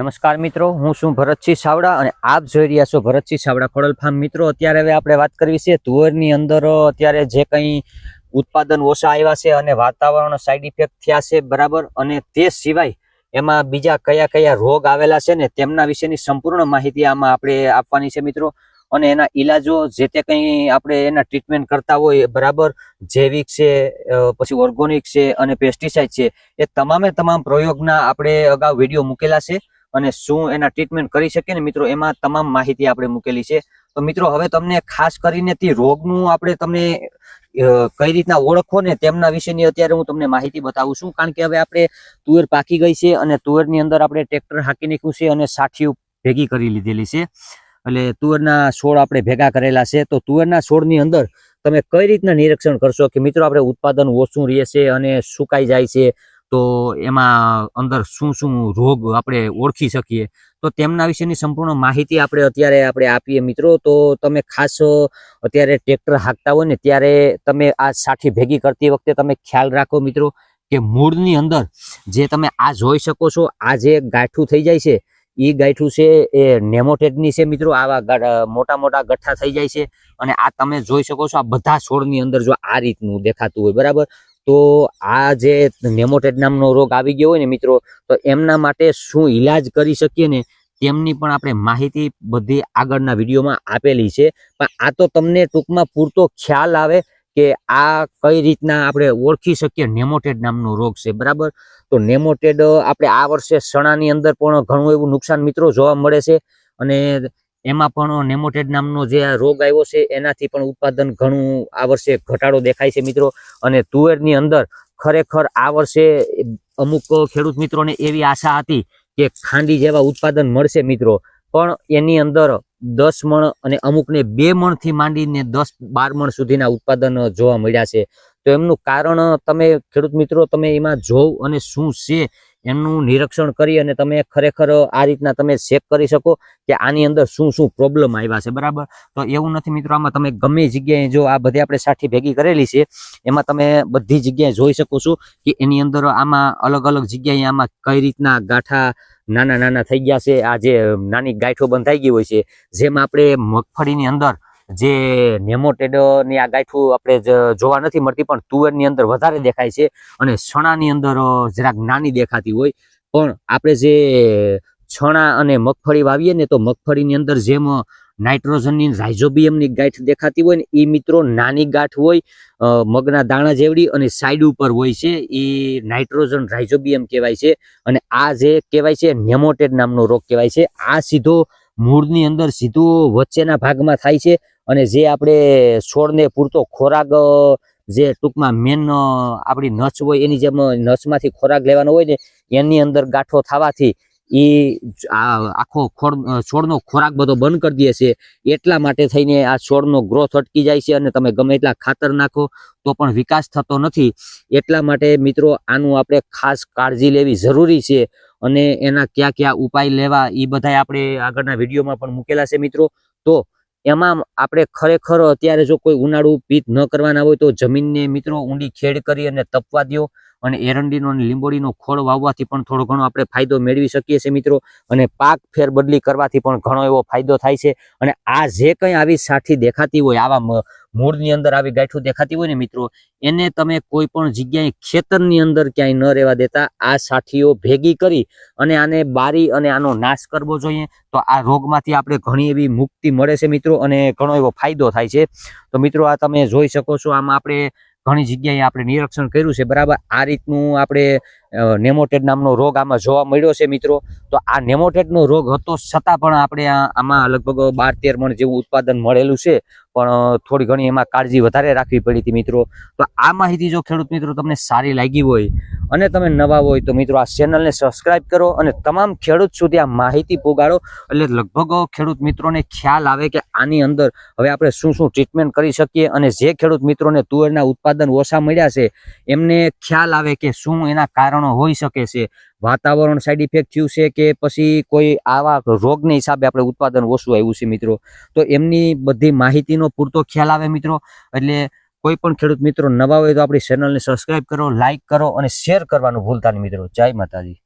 નમસ્કાર મિત્રો, હું છું ભરતસિંહ સાવડા અને આપ જોઈ રહ્યા છો ભરતસિંહ સાવડા ખોડલ ફાર્મ. મિત્રો, અત્યારે હવે આપણે વાત કરવી છે તુવેરની અંદર અત્યારે જે કંઈ ઉત્પાદન ઓછા આવ્યા છે અને વાતાવરણ સાઈડ ઇફેક્ટ થયા છે, બરાબર, અને તે સિવાય એમાં બીજા કયા કયા રોગ આવેલા છે ને તેમના વિશેની સંપૂર્ણ માહિતી આમાં આપણે આપવાની છે મિત્રો. અને એના ઈલાજો જે તે કંઈ આપણે એના ટ્રીટમેન્ટ કરતા હોય, બરાબર, જૈવિક છે, પછી ઓર્ગોનિક છે અને પેસ્ટિસાઇડ છે, એ તમામ પ્રયોગના આપણે અગાઉ વિડીયો મૂકેલા છે અને શું એના ટ્રીટમેન્ટ કરી શકીએ ને મિત્રો, એમાં તમામ માહિતી આપણે મૂકેલી છે. તો મિત્રો, હવે તમને ખાસ કરીને તે રોગનું આપણે તમને કઈ રીતના ઓળખો ને તેમના વિશેની અત્યારે હું તમને માહિતી બતાવું છું. કારણ કે હવે આપણે તુવેર પાકી ગઈ છે અને તુવેરની અંદર આપણે ટ્રેક્ટર હાંકી નાખ્યું છે અને સાઠીઓ ભેગી કરી લીધેલી છે. એટલે તુવેરના છોડ આપણે ભેગા કરેલા છે. તો તુવેરના છોડની અંદર તમે કઈ રીતના નિરીક્ષણ કરશો કે મિત્રો આપણે ઉત્પાદન ઓછું રહે છે અને સુકાઈ જાય છે, તો એમાં અંદર શું શું રોગ આપણે ઓળખી શકીએ, તો તેમના વિશેની સંપૂર્ણ માહિતી આપણે આપીએ મિત્રો. તો તમે ખાસ અત્યારે ટ્રેક્ટર હાંકતા હોય ને ત્યારે તમે આ સાઠી ભેગી કરતી વખતે તમે ખ્યાલ રાખો મિત્રો કે મૂળની અંદર જે તમે આ જોઈ શકો છો, આ જે ગાંઠું થઈ જાય છે એ ગાંઠું છે એ નેમોટેડની છે મિત્રો. આવા મોટા મોટા ગઠ્ઠા થઈ જાય છે અને આ તમે જોઈ શકો છો આ બધા છોડની અંદર જો આ રીતનું દેખાતું હોય, બરાબર, તો આ જે નેમોટેડ નામનો રોગ આવી ગયો હોય ને મિત્રો, તો એમના માટે શું ઈલાજ કરી શકીએ ને તેમની પણ આપણે માહિતી બધી આગળના વિડીયોમાં આપેલી છે. પણ આ તો તમને ટૂંકમાં પૂરતો ખ્યાલ આવે કે આ કઈ રીતના આપણે ઓળખી શકીએ નેમોટેડ નામનો રોગ છે, બરાબર. તો નેમોટેડ આપણે આ વર્ષે ચણાની અંદર પણ ઘણું એવું નુકસાન મિત્રો જોવા મળે છે અને એમાં પણ નેમોટેડ નામનો જે રોગ આવ્યો છે એનાથી પણ ઉત્પાદન ઘણું આ વર્ષે ઘટાડો દેખાય છે મિત્રો. અને તુવેરની અંદર ખરેખર આ વર્ષે અમુક ખેડૂત મિત્રોને એવી આશા હતી કે ખાંડી જેવા ઉત્પાદન મળશે મિત્રો, પણ એની અંદર 10 મણ અને અમુકને 2 મણથી માંડીને 10-12 મણ સુધીના ઉત્પાદન જોવા મળ્યા છે. તો એમનું કારણ તમે ખેડૂત મિત્રો તમે એમાં જોવ અને શું છે એમનું નિરીક્ષણ કરી અને તમે ખરેખર આ રીતના તમે ચેક કરી શકો કે આની અંદર શું શું પ્રોબ્લેમ આવ્યા છે, બરાબર. તો એવું નથી મિત્રો, આમાં તમે ગમે જગ્યાએ જો આ બધી આપણે સાઠી ભેગી કરેલી છે એમાં તમે બધી જગ્યાએ જોઈ શકો છો કે એની અંદર આમાં અલગ અલગ જગ્યાએ આમાં કઈ રીતના ગાંઠા નાના નાના થઈ ગયા છે. આ જે નાની ગાંઠો બંધાઈ ગઈ હોય છે, જેમ આપણે મગફળીની અંદર જે નેમોટેડ ની આ ગાંઠું આપણે જોવા નથી મળતી પણ તુવેરની અંદર વધારે દેખાય છે અને ચણાની અંદર જરાક નાની દેખાતી હોય. પણ આપણે જે ચણા અને મગફળી વાવીએ ને તો મગફળીની અંદર જેમ નાઇટ્રોજનની રાઇઝોબિયમની ગાંઠ દેખાતી હોય ને એ મિત્રો નાની ગાંઠ હોય, મગના દાણા જેવડી, અને સાઈડ ઉપર હોય છે એ નાઇટ્રોજન રાઇઝોબિયમ કહેવાય છે. અને આ જે કહેવાય છે નેમોટેડ નામનો રોગ કહેવાય છે. આ સીધો મૂળની અંદર સીધું વચ્ચેના ભાગમાં થાય છે અને જે આપણે છોડને પૂરતો ખોરાક જે ટૂંકમાં મેન આપણી નસ હોય એની જેમ નસમાંથી ખોરાક લેવાનો હોય ને એની અંદર ગાંઠો થવાથી એ આખો છોડનો ખોરાક બધો બંધ કરી દે છે. એટલા માટે થઈને આ છોડનો ગ્રોથ અટકી જાય છે અને તમે ગમે એટલા ખાતર નાખો તો પણ વિકાસ થતો નથી. એટલા માટે મિત્રો આનું આપણે ખાસ કાળજી લેવી જરૂરી છે અને એના કયા ઉપાય લેવા એ બધા આપણે આગળના વિડીયોમાં પણ મૂકેલા છે મિત્રો. તો એમાં આપણે ખરેખર અત્યારે જો કોઈ ઉનાળુ પિત્ત ન કરવાના હોય તો જમીનને મિત્રો ઊંડી ખેડ કરી અને તપવા દો અને એરંડીનો અને લીંબોડીનો ખોળ વાવવાથી પણ થોડો ઘણો આપણે ફાયદો મેળવી શકીએ છીએ મિત્રો. અને પાક ફેરબદલી કરવાથી પણ ઘણો એવો ફાયદો થાય છે. અને આ જે કંઈ આવી સાઠી દેખાતી હોય, આવા મૂળની અંદર આવી ગાંઠું દેખાતી હોય ને મિત્રો, એને તમે કોઈ પણ જગ્યાએ ખેતરની અંદર ક્યાંય ન રહેવા દેતા આ સાઠીઓ ભેગી કરી અને આને બારી અને આનો નાશ કરવો જોઈએ. તો આ રોગમાંથી આપણે ઘણી એવી મુક્તિ મળે છે મિત્રો અને ઘણો એવો ફાયદો થાય છે. તો મિત્રો આ તમે જોઈ શકો છો આમાં આપણે ઘણી જગ્યાએ આપણે નિરીક્ષણ કર્યું છે, બરાબર. આ રીતનું આપણે નેમોટેડ નામનો રોગ આમાં જોવા મળ્યો છે મિત્રો. તો આ નેમોટેડનો રોગ હતો છતાં પણ આપણે આમાં લગભગ 12-13 મણ જેવું ઉત્પાદન મળેલું છે, પણ થોડી ઘણી એમાં કાળજી વધારે રાખવી પડી હતી મિત્રો. તો આ માહિતી જો ખેડૂત મિત્રો તમને સારી લાગી હોય અને તમે નવા હોય તો મિત્રો આ ચેનલને સબસ્ક્રાઇબ કરો અને તમામ ખેડૂત સુધી આ માહિતી પહોંચાડો. એટલે લગભગ ખેડૂત મિત્રોને ખ્યાલ આવે કે આની અંદર હવે આપણે શું શું ટ્રીટમેન્ટ કરી શકીએ અને જે ખેડૂત મિત્રોને તુવેરના ઉત્પાદન ઓછા મળ્યા છે એમને ખ્યાલ આવે કે શું એના કારણો હોઈ શકે છે. વાતાવરણ સાઈડ ઇફેક્ટ થયું છે કે પછી કોઈ આવા રોગને હિસાબે આપણે ઉત્પાદન ઓછું આવ્યું છે મિત્રો. તો એમની બધી માહિતીનો પૂરતો ખ્યાલ આવે મિત્રો. એટલે કોઈ પણ ખેડૂત મિત્રો નવા હોય તો આપણી ચેનલને સબસ્ક્રાઇબ કરો, લાઈક કરો અને શેર કરવાનું ભૂલતા નહીં મિત્રો. જય માતાજી.